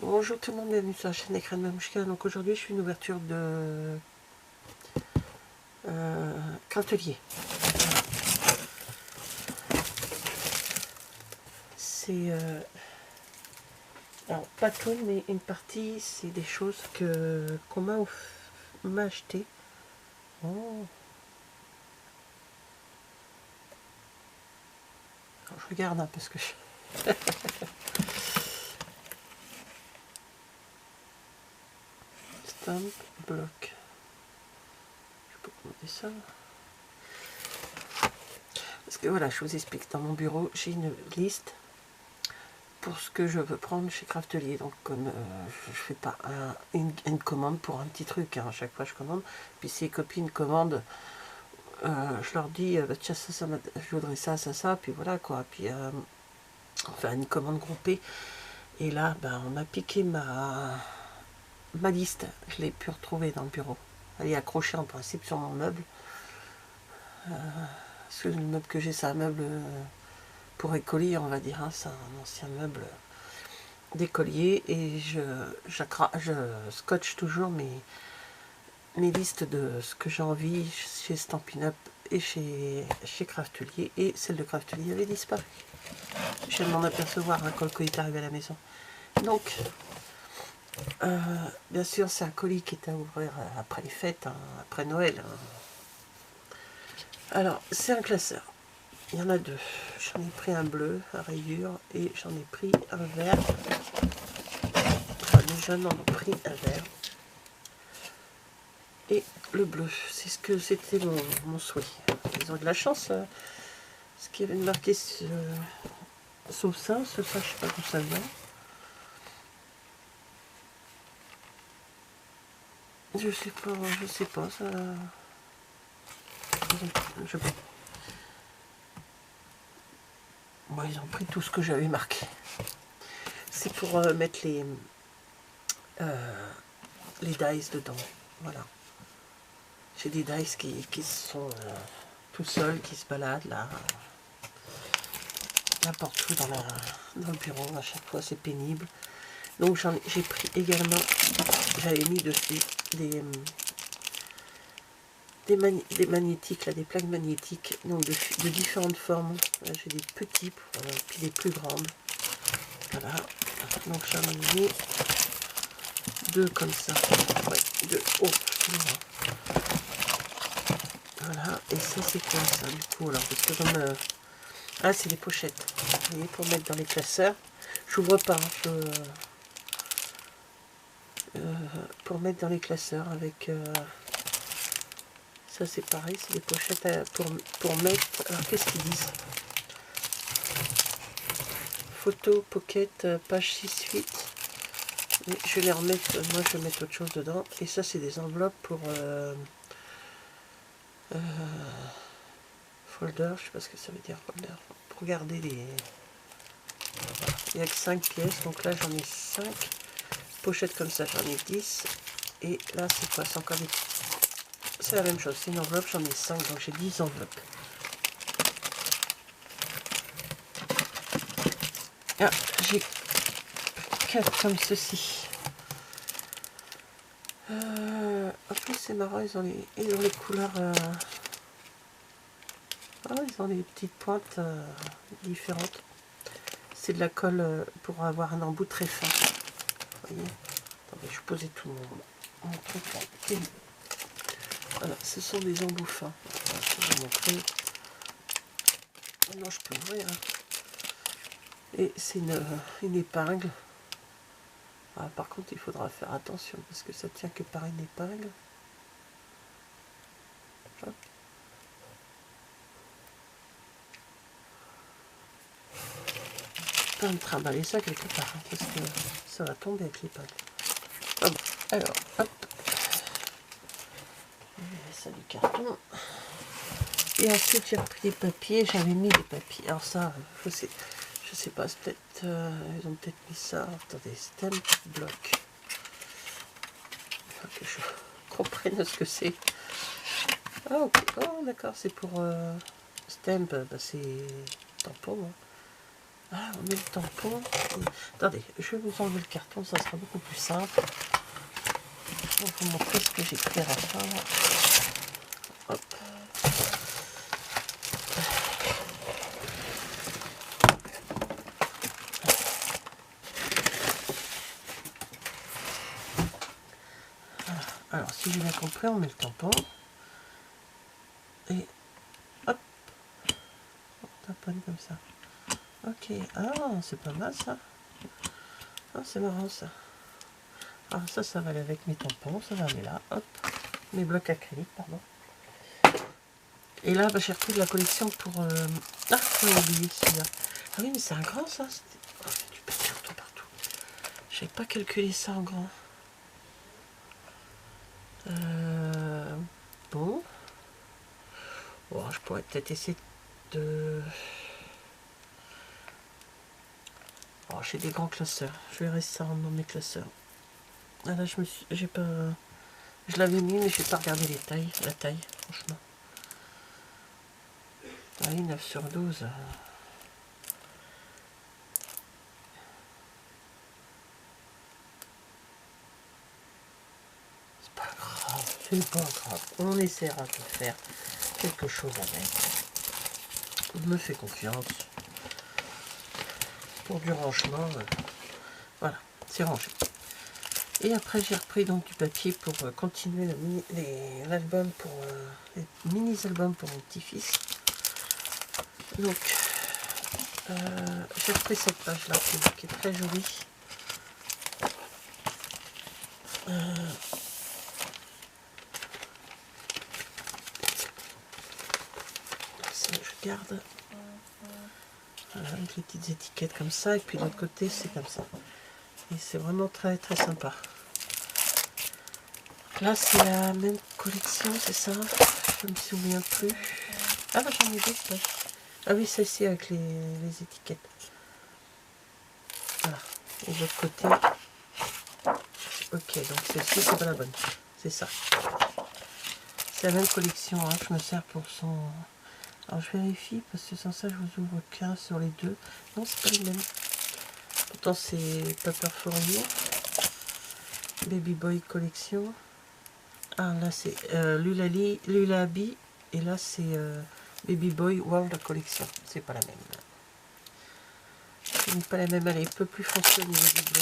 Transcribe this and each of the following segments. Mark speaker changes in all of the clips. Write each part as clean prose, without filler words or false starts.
Speaker 1: Bonjour tout le monde, bienvenue sur la chaîne Écran de Mamouchka. Donc aujourd'hui je fais une ouverture de Craftelier. C'est alors pas tout, mais une partie, c'est des choses qu'on m'a acheté. Oh. Alors, je regarde hein, parce que je... Stamp bloc. Je peux commenter ça. Parce que voilà, je vous explique, dans mon bureau, j'ai une liste pour ce que je veux prendre chez Craftelier. Donc comme je fais pas une commande pour un petit truc, hein, à chaque fois je commande, puis si les copines commandent, je leur dis bah, tiens ça, je voudrais ça, puis voilà quoi, puis enfin une commande groupée. Et là ben, on a piqué ma liste, je l'ai pu retrouver dans le bureau. Elle est accrochée en principe sur mon meuble. Parce que le meuble que j'ai, c'est un meuble pour écolier, on va dire, hein, c'est un ancien meuble d'écolier, et je scotche toujours mes listes de ce que j'ai envie chez Stampin' Up et chez Craftelier, et celle de Craftelier avait disparu. Je viens de m'en apercevoir quand le colis est arrivé à la maison. Donc, bien sûr, c'est un colis qui est à ouvrir après les fêtes, hein, après Noël. Hein. Alors, c'est un classeur. Il y en a deux. J'en ai pris un bleu à rayures et j'en ai pris un vert. Enfin, les jeunes en ont pris un vert. Et le bleu, c'est ce que c'était mon souhait. Ils ont de la chance. Ce qui avait marqué sauf ça, je sais pas d'où ça vient. Je sais pas, ça. Bon, ils ont pris tout ce que j'avais marqué. C'est pour mettre les dice dedans. Voilà. J'ai des dice qui sont tout seuls, qui se baladent là. N'importe où dans le bureau, à chaque fois c'est pénible. Donc j'ai pris également, j'avais mis dessus des magnétiques, là, des plaques magnétiques, donc de différentes formes. J'ai des petits, puis des plus grandes. Voilà, donc j'en ai mis deux comme ça. Ouais, deux. Oh, voilà, et ça c'est quoi ça du coup alors? Parce que comme ah, c'est des pochettes, vous voyez, pour mettre dans les classeurs. J'ouvre pas, pour mettre dans les classeurs avec ça c'est pareil, c'est des pochettes pour mettre. Alors qu'est-ce qu'ils disent? Photo, pocket, page 6-8. Mais je vais les remettre, moi je vais mettre autre chose dedans. Et ça c'est des enveloppes pour folder, je sais pas ce que ça veut dire folder. Pour garder les. Voilà. Il n'y a que 5 pièces, donc là j'en ai 5. Pochettes comme ça, j'en ai 10. Et là c'est quoi? C'est encore des. C'est la même chose, c'est une enveloppe, j'en ai 5, donc j'ai 10 enveloppes. Ah, j'ai 4 comme ceci. En plus c'est marrant, ils ont les couleurs. Ah, ils ont des petites pointes différentes. C'est de la colle pour avoir un embout très fin. Vous voyez? Attendez, je posais tout mon truc là. Voilà, ce sont des embouts fins. Voilà, je vais vous montrer. Non, je peux ouvrir. Et c'est une épingle. Ah, par contre, il faudra faire attention parce que ça tient que par une épingle. Hop. Je vais me trimballer ça quelque part hein, parce que ça va tomber avec l'épingle. Ah bon. Alors, hop. Ça du carton. Et ensuite, j'ai repris des papiers. J'avais mis des papiers. Alors ça, je sais pas, c'est peut-être ils ont peut-être mis ça. Attendez, stamp bloc. Il faut que je comprenne ce que c'est. Ah ok, oh d'accord, c'est pour stamp, bah, c'est tampon. Hein. Ah, on met le tampon. Attendez, je vais vous enlever le carton, ça sera beaucoup plus simple. Je vais vous montrer ce que j'ai pris à la fin. Hop. Voilà. Alors, si j'ai bien compris, on met le tampon. Et hop, on taponne comme ça. Ok, ah, c'est pas mal ça. Ah, c'est marrant ça. Alors ça va aller avec mes tampons, ça va aller là, hop. Mes blocs acryliques, pardon. Et là, bah, j'ai repris de la collection pour... Ah, j'ai oublié celui-là. Ah oui, mais c'est un grand ça. Oh, du papier tout partout. J'avais pas calculé ça en grand. Bon. Bon, je pourrais peut-être essayer de... Oh, j'ai des grands classeurs. Je verrai ça dans mes classeurs. Ah là, j'ai pas... Je l'avais mis, mais j'ai pas regardé les tailles, la taille, franchement. Ah oui, 9 sur 12. C'est pas grave, c'est pas grave. On essaiera de faire quelque chose avec. Je me fais confiance. Pour du rangement, voilà, c'est rangé. Et après j'ai repris donc du papier pour continuer l'album pour les mini-albums pour mon petit-fils. Donc j'ai repris cette page là qui est très jolie. Ça, je garde. Voilà, avec les petites étiquettes comme ça, et puis de l'autre côté c'est comme ça. Et c'est vraiment très très sympa. Là c'est la même collection, c'est ça? Je me souviens plus. Ah bah j'en ai deux. Ah oui, celle-ci avec les étiquettes. Voilà. Et de l'autre côté. Ok, donc celle-ci c'est pas la bonne. C'est ça. C'est la même collection, hein. Je me sers pour son... Alors je vérifie parce que sans ça je vous ouvre qu'un sur les deux. Non, c'est pas les mêmes. Pourtant c'est Paper for You. Baby Boy Collection. Ah là c'est Lulabi. Et là c'est Baby Boy World Collection. C'est pas la même. Ce n'est pas la même, elle est un peu plus foncée au niveau du bleu.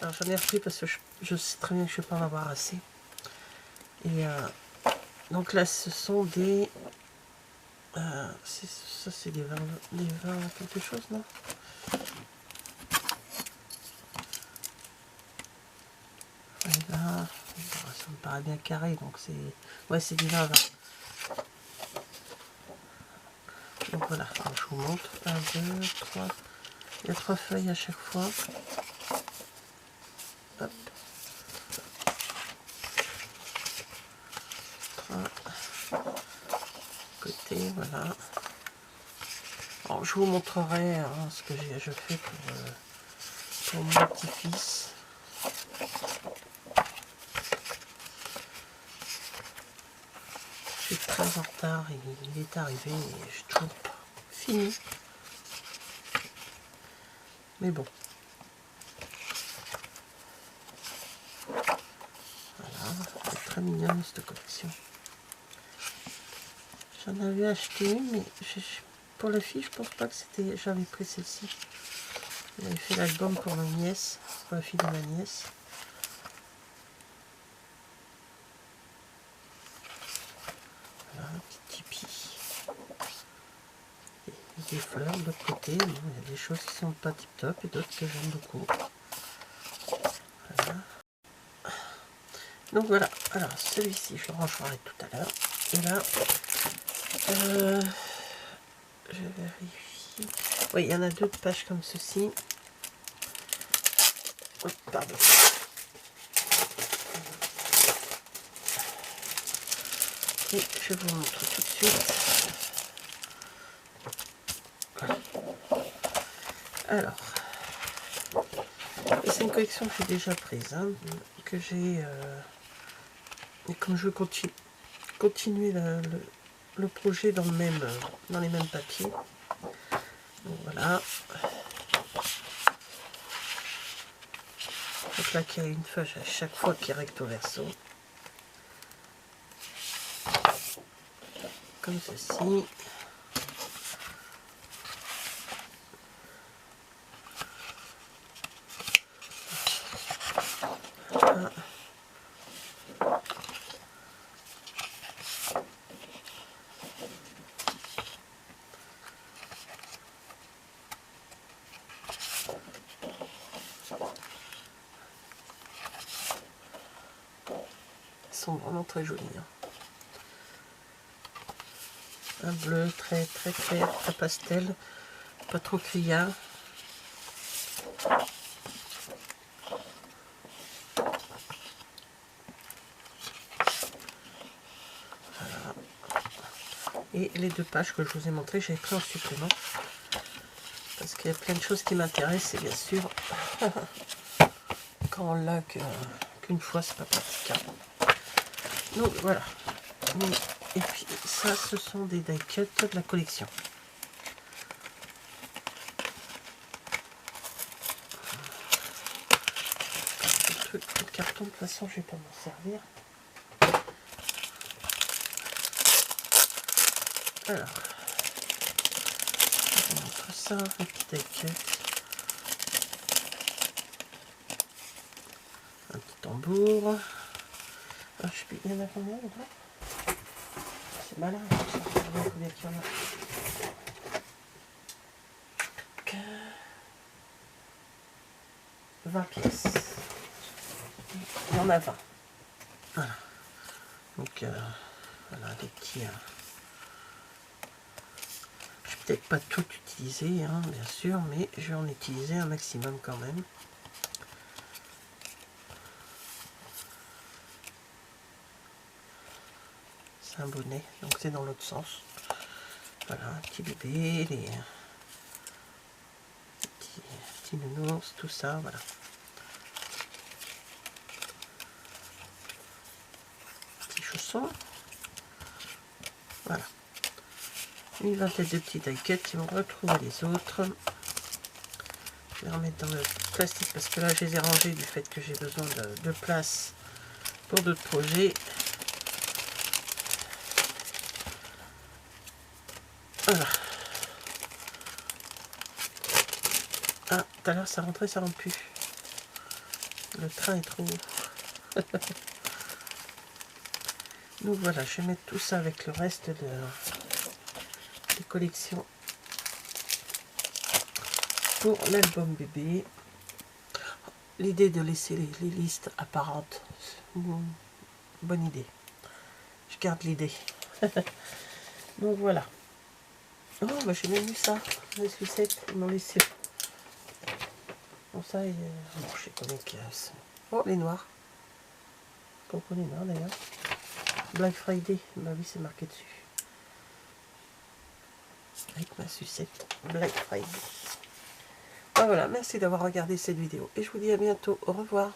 Speaker 1: Alors j'en ai repris parce que je sais très bien que je ne vais pas en avoir assez. Et donc là ce sont des... ça c'est des 20 quelque chose, non? Là, ça me paraît bien carré, donc c'est... Ouais, c'est du 20. Donc voilà, alors, je vous montre. 1, 2, 3. Il y a 3 feuilles à chaque fois. Hop. 3. Côté, voilà. Alors, je vous montrerai hein, ce que je fais pour mon petit-fils. Je suis très en retard, il est arrivé et j'ai toujours pas fini. Mais bon. Voilà, c'est très mignonne cette collection. J'en avais acheté une, mais pour la fille, je pense pas que c'était. J'avais pris celle-ci. J'avais fait l'album pour ma nièce, pour la fille de ma nièce. Voilà, un petit tipi. Et des fleurs de l'autre côté. Bon, il y a des choses qui sont pas tip top et d'autres que j'aime beaucoup. Voilà. Donc voilà, alors celui-ci je le rangerai tout à l'heure. Et là, je vérifie. Oui, il y en a 2 pages comme ceci. Oh, pardon. Et je vous montre tout de suite. Voilà. Alors, c'est une collection que j'ai déjà prise, hein, que j'ai... et comme je veux continuer le projet dans les mêmes papiers. Donc voilà. Donc là, qu'il y a une feuille à chaque fois qui est recto verso. Comme ceci. Voilà. Ils sont vraiment très jolis. Hein. Un bleu très clair, très pastel, pas trop criard. Voilà. Et les 2 pages que je vous ai montrées, j'ai pris en supplément. Parce qu'il y a plein de choses qui m'intéressent et bien sûr, quand on l'a qu'une fois, c'est pas pratique. Donc voilà. Et puis ça, ce sont des die cuts de la collection. Le carton, de toute façon, je vais pas m'en servir. Alors, je vous montre ça, un petit die cut. Un petit tambour. Alors, je sais plus, il y en a combien là? C'est malin, je sais pas combien il y en a. 20 pièces. Il y en a 20. Voilà. Donc, voilà, des petits... je vais peut-être pas tout utiliser, hein, bien sûr, mais je vais en utiliser un maximum quand même. C'est un bonnet, donc c'est dans l'autre sens. Voilà, un petit bébé, les petits nounours, tout ça, voilà. Petits chaussons. Voilà. Une vingtaine de petits die cuts qui vont retrouver les autres. Je vais les remettre dans le plastique parce que là je les ai rangés du fait que j'ai besoin de place pour d'autres projets. Voilà. Ah, tout à l'heure ça rentrait, ça rentre plus. Le train est trop haut. Donc voilà, je vais mettre tout ça avec le reste des collections pour l'album bébé. L'idée de laisser les listes apparentes, bonne idée. Je garde l'idée. Donc voilà. Oh, bah j'ai même vu ça. Les sucettes, ils m'ont laissé. Bon, ça, bon, je sais combien qu'il y a. Oh, les noirs. Pourquoi les noirs d'ailleurs? Black Friday. Bah oui, c'est marqué dessus. Avec ma sucette. Black Friday. Ah, voilà, merci d'avoir regardé cette vidéo. Et je vous dis à bientôt. Au revoir.